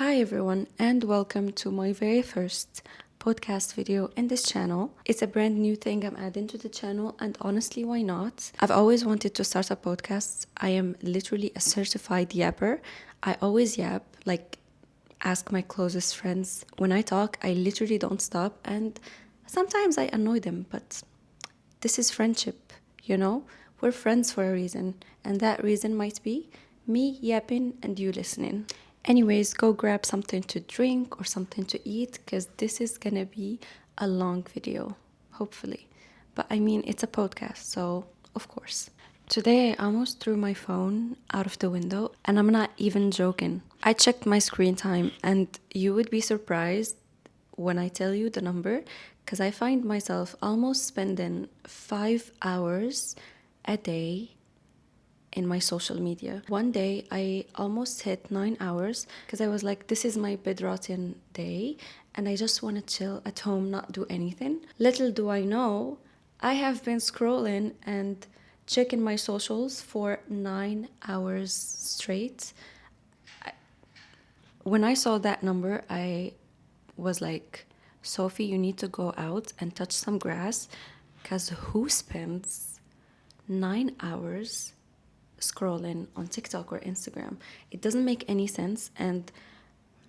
Hi everyone, and welcome to my very first podcast video in this channel. It's a brand new thing I'm adding to the channel, and honestly, why not? I've always wanted to start a podcast. I am literally a certified yapper. I always yap, like ask my closest friends. When I talk, I literally don't stop, and sometimes I annoy them, but this is friendship, you know? We're friends for a reason, and that reason might be me yapping and you listening. Anyways, go grab something to drink or something to eat because this is gonna be a long video, hopefully. But I mean, it's a podcast, so of course. Today, I almost threw my phone out of the window, and I'm not even joking. I checked my screen time, and you would be surprised when I tell you the number because I find myself almost spending 5 hours a day in my social media. One day I almost hit 9 hours because I was like, this is my bedrotting day and I just want to chill at home, not do anything. Little do I know, I have been scrolling and checking my socials for 9 hours straight. When I saw that number, I was like, Sophie, you need to go out and touch some grass because who spends 9 hours scrolling on TikTok or Instagram? It doesn't make any sense, and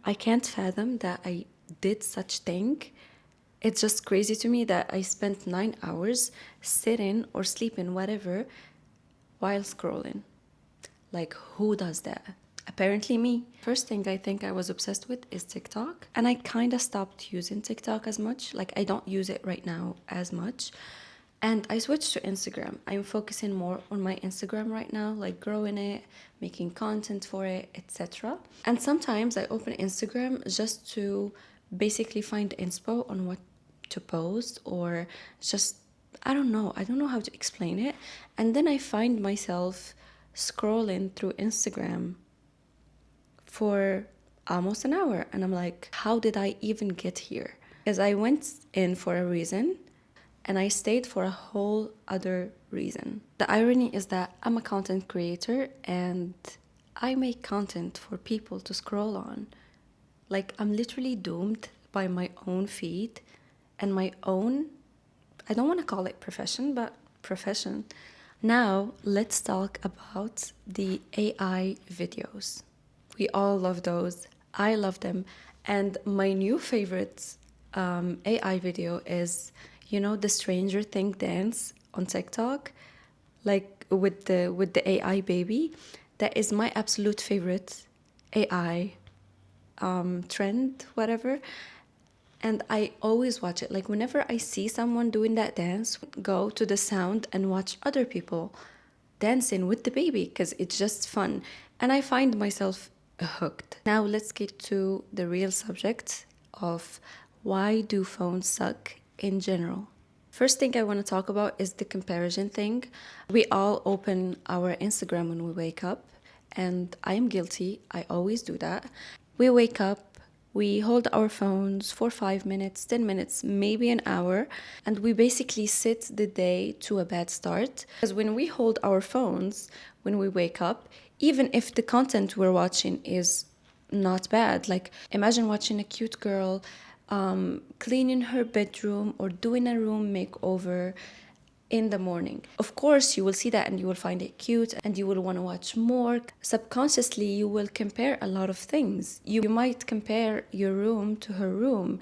I can't fathom that I did such thing. It's just crazy to me that I spent 9 hours sitting or sleeping, whatever, while scrolling. Like, who does that? Apparently me. First thing I think I was obsessed with is TikTok. And I kind of stopped using TikTok as much. Like, I don't use it right now as much. And I switched to Instagram. I'm focusing more on my Instagram right now, like growing it, making content for it, etc. And sometimes I open Instagram just to basically find inspo on what to post or just I don't know how to explain it. And then I find myself scrolling through Instagram for almost an hour and I'm like, how did I even get here? Because I went in for a reason and I stayed for a whole other reason. The irony is that I'm a content creator and I make content for people to scroll on. Like, I'm literally doomed by my own feed and my own, I don't want to call it profession, but profession. Now, let's talk about the AI videos. We all love those. I love them. And my new favorite AI video is, you know, the Stranger Thing dance on TikTok, like with the AI baby. That is my absolute favorite AI trend, whatever. And I always watch it. Like, whenever I see someone doing that dance, go to the sound and watch other people dancing with the baby because it's just fun. And I find myself hooked. Now, let's get to the real subject of why do phones suck in general. First thing I want to talk about is the comparison thing. We all open our Instagram when we wake up, and I am guilty. I always do that. We wake up, we hold our phones for 5 minutes, 10 minutes, maybe an hour, and we basically sit the day to a bad start. Because when we hold our phones, when we wake up, even if the content we're watching is not bad, like imagine watching a cute girl cleaning her bedroom or doing a room makeover in the morning. Of course, you will see that and you will find it cute and you will want to watch more. Subconsciously, you will compare a lot of things. You might compare your room to her room.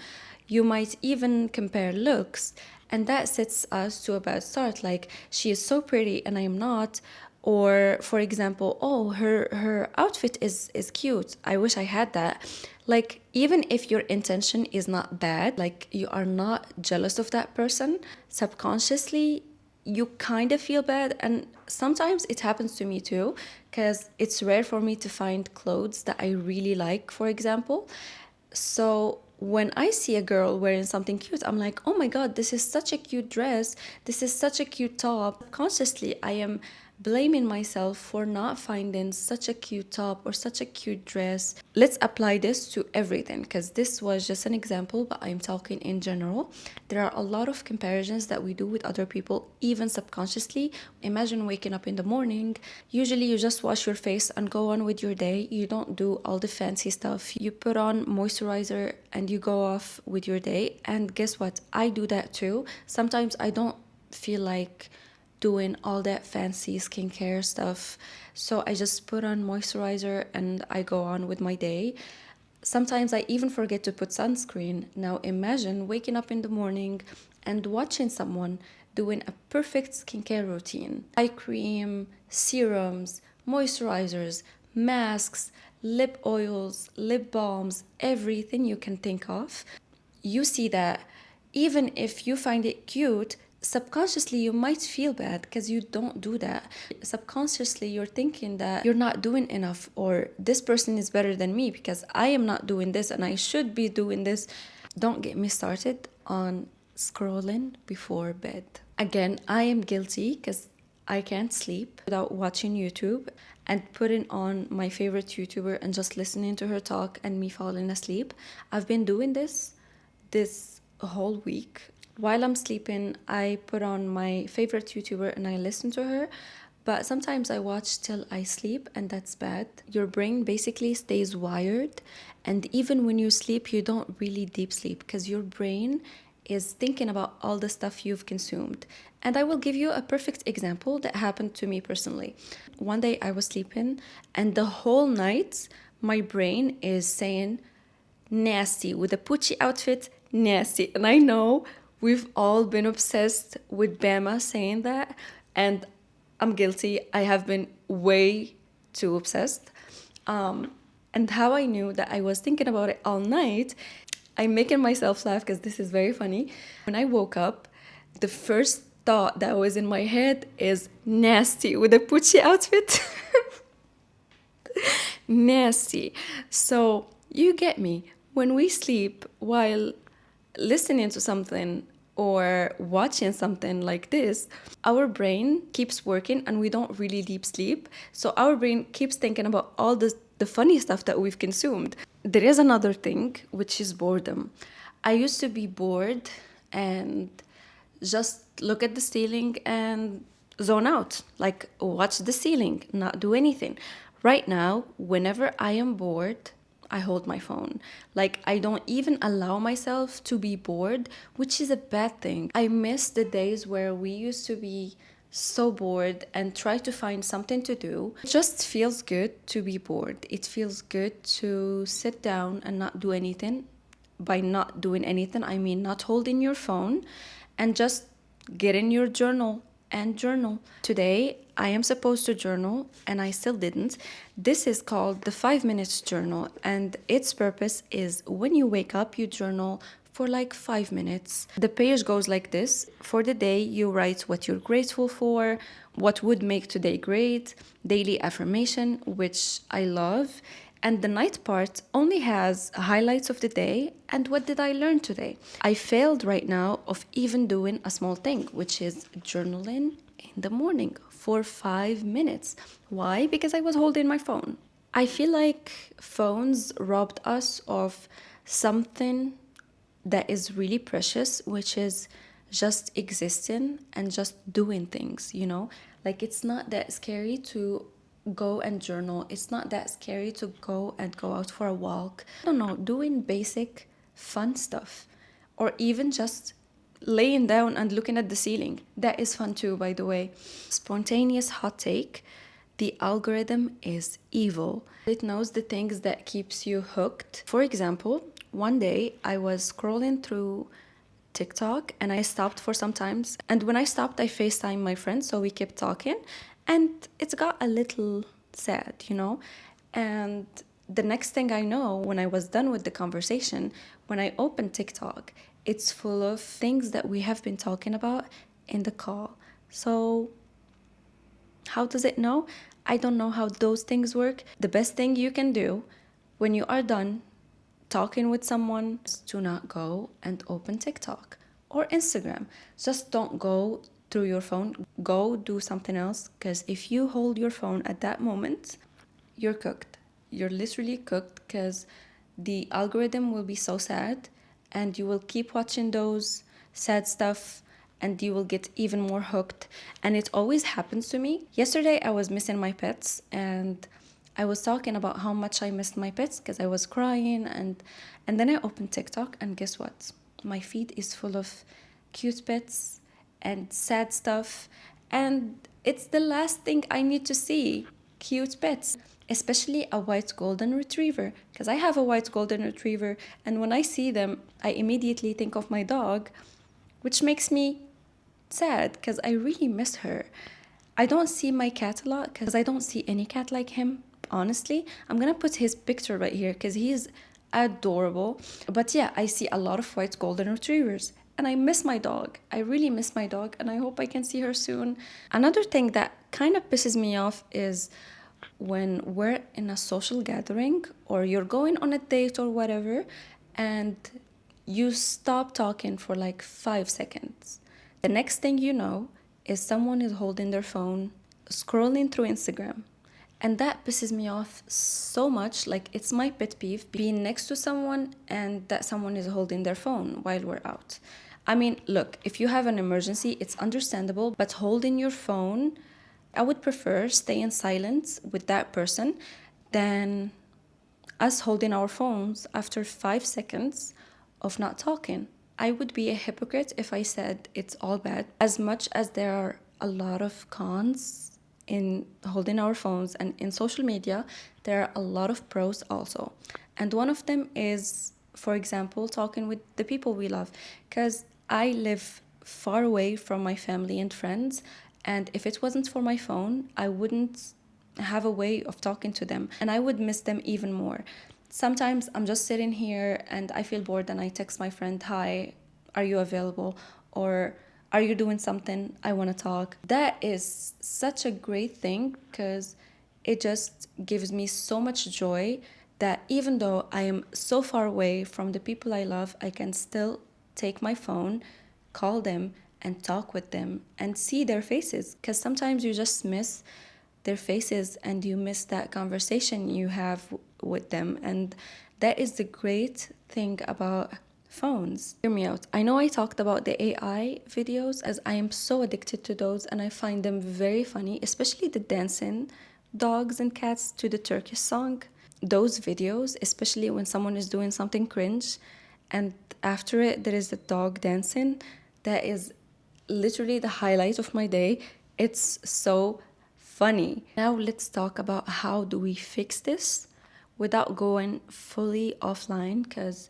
You might even compare looks. And that sets us to a bad start. Like, she is so pretty and I am not. Or, for example, oh, her outfit is cute. I wish I had that. Like, even if your intention is not bad, like you are not jealous of that person, subconsciously you kind of feel bad. And sometimes it happens to me too, because it's rare for me to find clothes that I really like, for example. So when I see a girl wearing something cute, I'm like, oh my God, this is such a cute dress. This is such a cute top. Consciously, I am blaming myself for not finding such a cute top or such a cute dress. Let's apply this to everything, because this was just an example, but I'm talking in general. There are a lot of comparisons that we do with other people, even subconsciously. Imagine waking up in the morning. Usually you just wash your face and go on with your day. You don't do all the fancy stuff. You put on moisturizer and you go off with your day. And guess what? I do that too. Sometimes I don't feel like doing all that fancy skincare stuff. So I just put on moisturizer and I go on with my day. Sometimes I even forget to put sunscreen. Now imagine waking up in the morning and watching someone doing a perfect skincare routine. Eye cream, serums, moisturizers, masks, lip oils, lip balms, everything you can think of. You see that even if you find it cute, subconsciously you might feel bad because you don't do that. Subconsciously you're thinking that you're not doing enough, or this person is better than me because I am not doing this and I should be doing this. Don't get me started on scrolling before bed. Again, I am guilty because I can't sleep without watching YouTube and putting on my favorite YouTuber and just listening to her talk and me falling asleep. I've been doing this whole week. While I'm sleeping, I put on my favorite YouTuber and I listen to her. But sometimes I watch till I sleep, and that's bad. Your brain basically stays wired, and even when you sleep, you don't really deep sleep because your brain is thinking about all the stuff you've consumed. And I will give you a perfect example that happened to me personally. One day I was sleeping, and the whole night, my brain is saying, nasty, with a Pucci outfit, nasty. And I know we've all been obsessed with Bama saying that, and I'm guilty. I have been way too obsessed. And how I knew that I was thinking about it all night, I'm making myself laugh because this is very funny. When I woke up, the first thought that was in my head is nasty with a Pucci outfit. Nasty. So you get me. When we sleep while listening to something or watching something like this, our brain keeps working and we don't really deep sleep. So our brain keeps thinking about all the funny stuff that we've consumed. There is another thing, which is boredom. I used to be bored and just look at the ceiling and zone out, like watch the ceiling, not do anything. Right now, whenever I am bored, I hold my phone. Like, I don't even allow myself to be bored, which is a bad thing. I miss the days where we used to be so bored and try to find something to do. It just feels good to be bored. It feels good to sit down and not do anything. By not doing anything, I mean not holding your phone and just get in your journal and journal. Today, I am supposed to journal and I still didn't. This is called the 5 minutes journal, and its purpose is when you wake up, you journal for like 5 minutes. The page goes like this. For the day, you write what you're grateful for, what would make today great, daily affirmation, which I love. And the night part only has highlights of the day and what did I learn today. I failed right now of even doing a small thing, which is journaling in the morning for 5 minutes. Why? Because I was holding my phone. I feel like phones robbed us of something that is really precious, which is just existing and just doing things, you know? Like, it's not that scary to go and journal. It's not that scary to go out for a walk. I don't know, doing basic fun stuff, or even just laying down and looking at the ceiling. That is fun too, by the way. Spontaneous hot take. The algorithm is evil. It knows the things that keeps you hooked. For example, one day I was scrolling through TikTok and I stopped for some times. And when I stopped, I FaceTimed my friend, so we kept talking. And it got a little sad, you know? And the next thing I know, when I was done with the conversation, when I opened TikTok, it's full of things that we have been talking about in the call. So how does it know? I don't know how those things work. The best thing you can do when you are done talking with someone is to not go and open TikTok or Instagram. Just don't go through your phone, go do something else. Because if you hold your phone at that moment, you're cooked. You're literally cooked because the algorithm will be so sad and you will keep watching those sad stuff and you will get even more hooked. And it always happens to me. Yesterday, I was missing my pets and I was talking about how much I missed my pets because I was crying and then I opened TikTok and guess what? My feed is full of cute pets and sad stuff and it's the last thing I need to see. Cute pets, especially a white golden retriever because I have a white golden retriever and when I see them I immediately think of my dog, which makes me sad because I really miss her. I don't see my cat a lot because I don't see any cat like him, honestly. I'm gonna put his picture right here because he's adorable. But yeah, I see a lot of white golden retrievers and I miss my dog. I really miss my dog and I hope I can see her soon. Another thing that kind of pisses me off is when we're in a social gathering or you're going on a date or whatever and you stop talking for like 5 seconds. The next thing you know is someone is holding their phone, scrolling through Instagram. And that pisses me off so much. Like, it's my pet peeve being next to someone and that someone is holding their phone while we're out. I mean, look, if you have an emergency, it's understandable, but holding your phone, I would prefer stay in silence with that person than us holding our phones after 5 seconds of not talking. I would be a hypocrite if I said it's all bad. As much as there are a lot of cons in holding our phones and in social media, there are a lot of pros also. And one of them is, for example, talking with the people we love. Because I live far away from my family and friends, and if it wasn't for my phone, I wouldn't have a way of talking to them and I would miss them even more. Sometimes I'm just sitting here and I feel bored and I text my friend, "Hi, are you available?" or "Are you doing something? I want to talk." That is such a great thing because it just gives me so much joy that even though I am so far away from the people I love, I can still take my phone, call them, and talk with them and see their faces. Because sometimes you just miss their faces and you miss that conversation you have with them. And that is the great thing about phones. Hear me out. I know I talked about the AI videos as I am so addicted to those and I find them very funny, especially the dancing dogs and cats to the Turkish song. Those videos, especially when someone is doing something cringe and after it there is a dog dancing, that is literally the highlight of my day. It's so funny. Now let's talk about how do we fix this without going fully offline because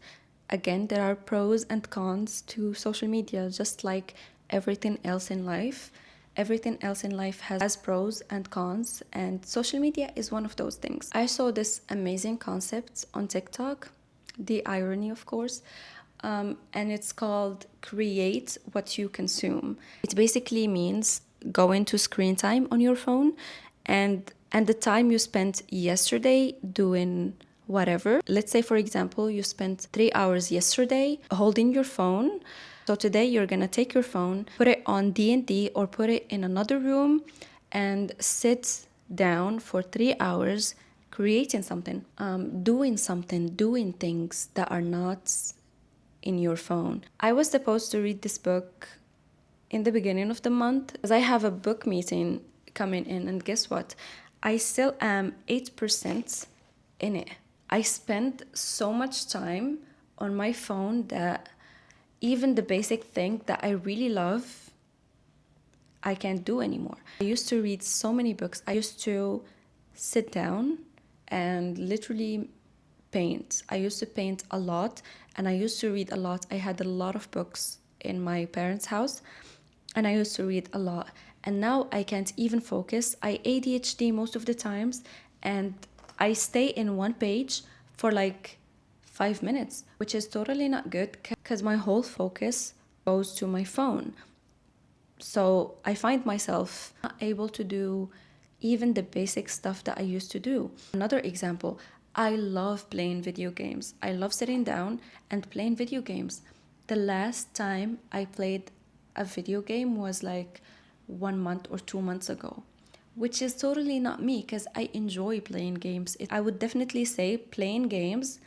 again there are pros and cons to social media just like everything else in life. Everything else in life has pros and cons and social media is one of those things. I saw this amazing concept on TikTok, the irony of course, and it's called create what you consume. It basically means go into screen time on your phone and the time you spent yesterday doing whatever. Let's say for example you spent 3 hours yesterday holding your phone. So today you're going to take your phone, put it on D&D or put it in another room and sit down for 3 hours creating something, doing things that are not in your phone. I was supposed to read this book in the beginning of the month because I have a book meeting coming in, and guess what? I still am 8% in it. I spend so much time on my phone that even the basic thing that I really love, I can't do anymore. I used to read so many books. I used to sit down and literally paint. I used to paint a lot and I used to read a lot. I had a lot of books in my parents' house and I used to read a lot. And now I can't even focus. I ADHD most of the times and I stay in one page for like 5 minutes, which is totally not good because my whole focus goes to my phone. So I find myself not able to do even the basic stuff that I used to do. Another example, I love playing video games. I love sitting down and playing video games. The last time I played a video game was like 1 month or 2 months ago, which is totally not me because I enjoy playing games. I would definitely say playing games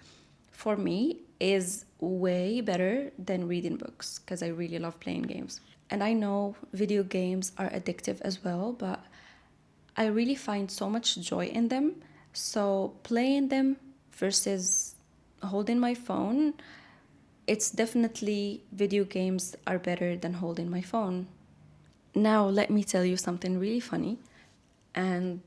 for me is way better than reading books because I really love playing games. And I know video games are addictive as well, but I really find so much joy in them. So playing them versus holding my phone, it's definitely video games are better than holding my phone. Now, let me tell you something really funny and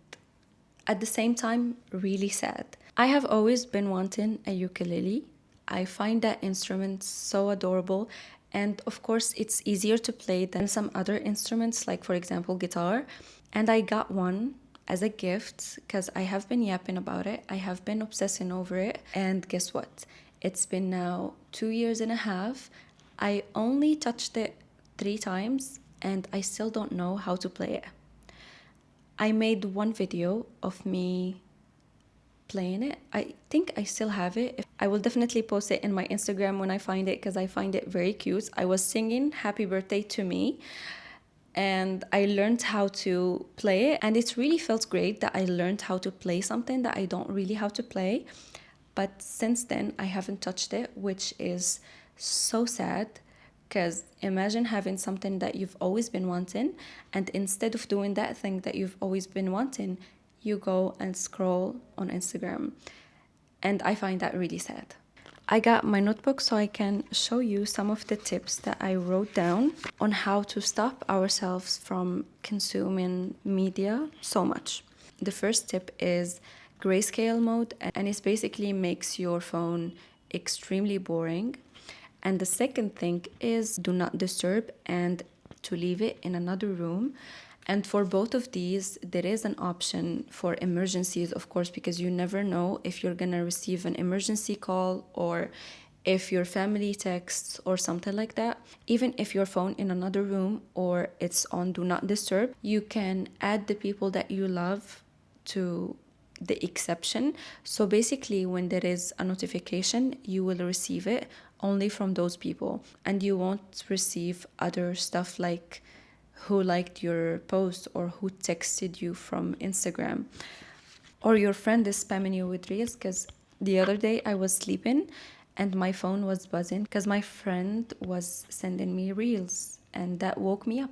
at the same time, really sad. I have always been wanting a ukulele. I find that instrument so adorable, and of course, it's easier to play than some other instruments, like, for example, guitar. And I got one as a gift because I have been yapping about it. I have been obsessing over it. And guess what? It's been now 2 years and a half. I only touched it 3 times, and I still don't know how to play it. I made one video of me playing it. I think I still have it. I will definitely post it in my Instagram when I find it because I find it very cute. I was singing Happy Birthday to Me and I learned how to play it, and it really felt great that I learned how to play something that I don't really how to play. But since then, I haven't touched it, which is so sad because imagine having something that you've always been wanting, and instead of doing that thing that you've always been wanting, you go and scroll on Instagram. And I find that really sad. I got my notebook so I can show you some of the tips that I wrote down on how to stop ourselves from consuming media so much. The first tip is grayscale mode, and it basically makes your phone extremely boring. And the second thing is do not disturb and to leave it in another room. And for both of these, there is an option for emergencies, of course, because you never know if you're going to receive an emergency call or if your family texts or something like that. Even if your phone in another room or it's on do not disturb, you can add the people that you love to the exception. So basically, when there is a notification, you will receive it only from those people and you won't receive other stuff like who liked your post or who texted you from Instagram or your friend is spamming you with reels. Because the other day I was sleeping and my phone was buzzing because my friend was sending me reels and that woke me up.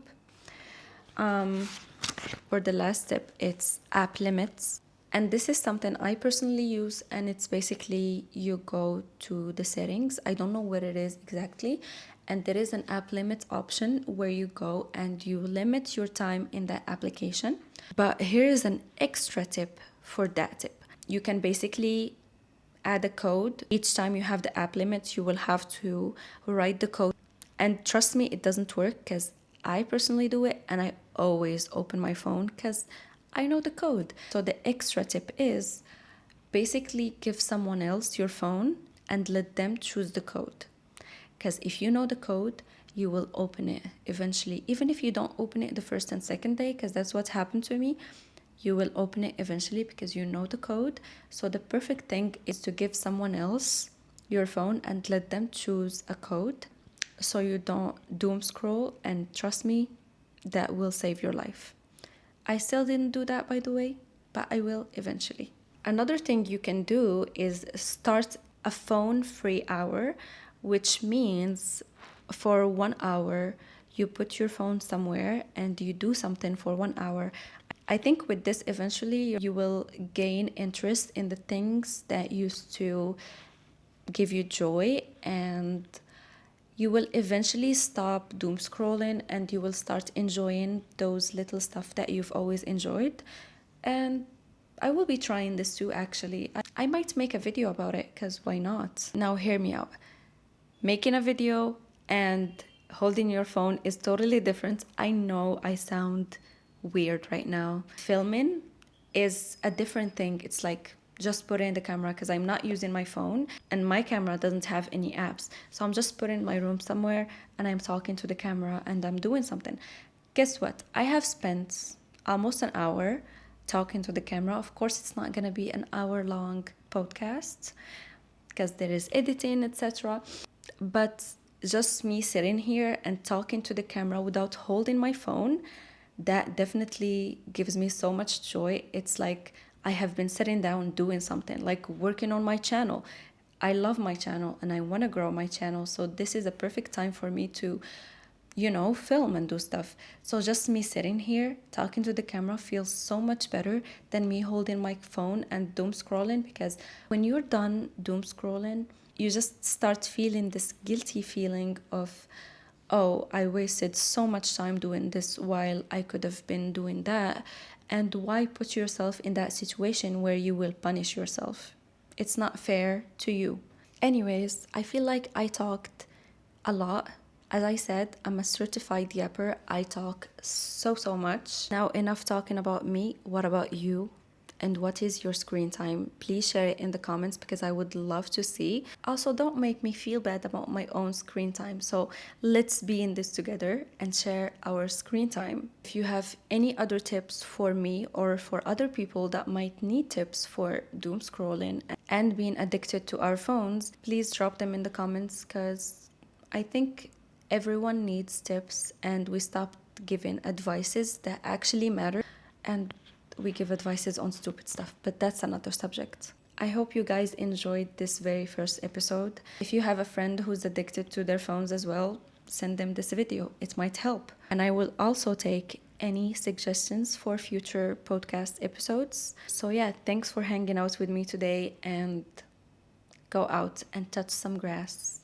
For the last tip, it's app limits. And this is something I personally use, and it's basically you go to the settings. I don't know where it is exactly. And there is an app limit option where you go and you limit your time in that application. But here is an extra tip for that tip. You can basically add a code. Each time you have the app limit, you will have to write the code. And trust me, it doesn't work because I personally do it and I always open my phone because I know the code. So the extra tip is basically give someone else your phone and let them choose the code. Because if you know the code, you will open it eventually. Even if you don't open it the first and second day, because that's what happened to me, you will open it eventually because you know the code. So the perfect thing is to give someone else your phone and let them choose a code so you don't doom scroll, and trust me, that will save your life. I still didn't do that, by the way, but I will eventually. Another thing you can do is start a phone-free hour, which means for 1 hour, you put your phone somewhere and you do something for 1 hour. I think with this, eventually, you will gain interest in the things that used to give you joy, and you will eventually stop doom scrolling and you will start enjoying those little stuff that you've always enjoyed. And I will be trying this too, actually. I might make a video about it because why not? Now, hear me out. Making a video and holding your phone is totally different. I know I sound weird right now. Filming is a different thing. It's like just put in the camera because I'm not using my phone and my camera doesn't have any apps. So I'm just putting in my room somewhere and I'm talking to the camera and I'm doing something. Guess what? I have spent almost an hour talking to the camera. Of course, it's not going to be an hour-long podcast because there is editing, etc. But just me sitting here and talking to the camera without holding my phone, that definitely gives me so much joy. It's like I have been sitting down doing something, like working on my channel. I love my channel and I want to grow my channel. So this is a perfect time for me to, film and do stuff. So just me sitting here talking to the camera feels so much better than me holding my phone and doom scrolling, because when you're done doom scrolling, you just start feeling this guilty feeling of, oh, I wasted so much time doing this while I could have been doing that. And why put yourself in that situation where you will punish yourself? It's not fair to you. Anyways, I feel like I talked a lot. As I said, I'm a certified yapper. I talk so much. Now, enough talking about me. What about you? And what is your screen time? Please share it in the comments because I would love to see. Also, don't make me feel bad about my own screen time. So let's be in this together and share our screen time. If you have any other tips for me or for other people that might need tips for doom scrolling and being addicted to our phones, please drop them in the comments, because I think everyone needs tips and we stopped giving advices that actually matter, and we give advices on stupid stuff, but that's another subject. I hope you guys enjoyed this very first episode. If you have a friend who's addicted to their phones as well, send them this video. It might help. And I will also take any suggestions for future podcast episodes. So yeah, thanks for hanging out with me today, and go out and touch some grass.